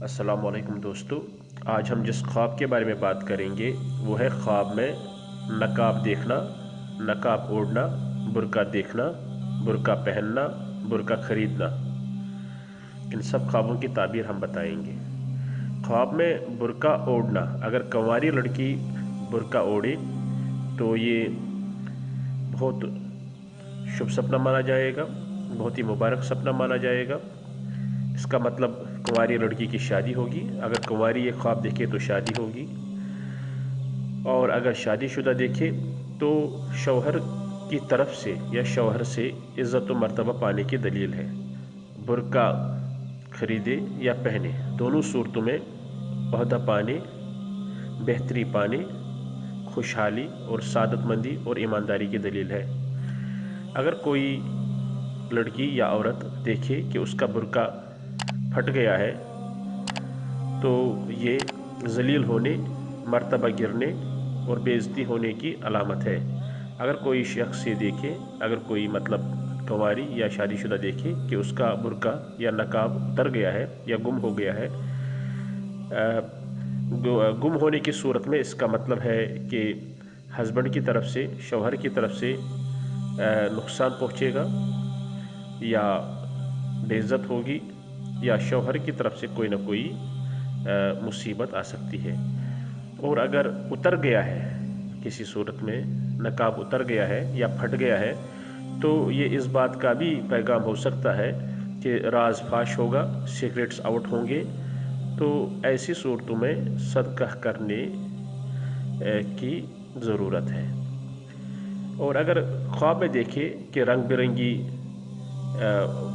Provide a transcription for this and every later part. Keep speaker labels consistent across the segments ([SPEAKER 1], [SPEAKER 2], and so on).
[SPEAKER 1] अस्सलाम वालेकुम दोस्तों। आज हम जिस ख्वाब के बारे में बात करेंगे वो है ख्वाब में नकाब देखना, नकाब ओढ़ना, बुर्का देखना, बुर्का पहनना, बुर्का ख़रीदना। इन सब ख्वाबों की ताबीर हम बताएंगे। ख्वाब में बुर्का ओढ़ना, अगर कंवारी लड़की बुर्का ओढ़े तो ये बहुत शुभ सपना माना जाएगा, बहुत ही मुबारक सपना माना जाएगा। इसका मतलब कुंवारी लड़की की शादी होगी। अगर कुंवारी ये ख्वाब देखे तो शादी होगी, और अगर शादीशुदा देखे तो शौहर की तरफ से या शौहर से इज़्ज़त व मर्तबा पाने की दलील है। बुर्का खरीदे या पहने, दोनों सूरतों में ओहदा पाने, बेहतरी पाने, खुशहाली और सादतमंदी और ईमानदारी की दलील है। अगर कोई लड़की या औरत देखे कि उसका बुर्का फट गया है तो ये ज़लील होने, मर्तबा गिरने और बेइज्जती होने की अलामत है। अगर कोई शख्स ये देखे, अगर कोई कंवारी या शादीशुदा देखे कि उसका बुर्का या नकाब उतर गया है या गुम हो गया है, गुम होने की सूरत में इसका मतलब है कि हस्बैंड की तरफ से, शौहर की तरफ से नुकसान पहुँचेगा या बेइज्जत होगी, या शौहर की तरफ से कोई ना कोई मुसीबत आ सकती है। और अगर उतर गया है, किसी सूरत में नकाब उतर गया है या फट गया है, तो ये इस बात का भी पैगाम हो सकता है कि राज फाश होगा, सीक्रेट्स आउट होंगे। तो ऐसी सूरतों में सदका करने की ज़रूरत है। और अगर ख्वाब में देखे कि रंग बिरंगी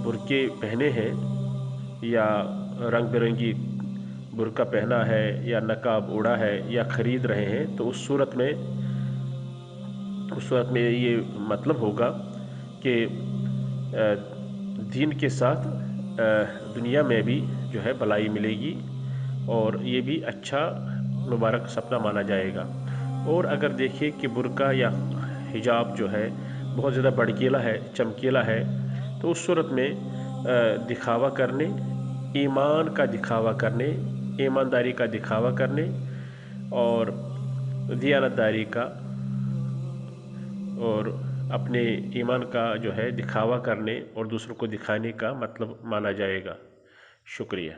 [SPEAKER 1] बुरके पहने हैं या रंग बिरंगी बुर्का पहना है या नकाब ओढ़ा है या ख़रीद रहे हैं, तो उस सूरत में ये मतलब होगा कि दीन के साथ दुनिया में भी जो है भलाई मिलेगी, और ये भी अच्छा मुबारक सपना माना जाएगा। और अगर देखिए कि बुर्का या हिजाब जो है बहुत ज़्यादा भड़कीला है, चमकीला है, तो उस सूरत में दिखावा करने, ईमान का दिखावा करने, ईमानदारी का दिखावा करने और दियानतदारी का और अपने ईमान का जो है दिखावा करने और दूसरों को दिखाने का मतलब माना जाएगा। शुक्रिया।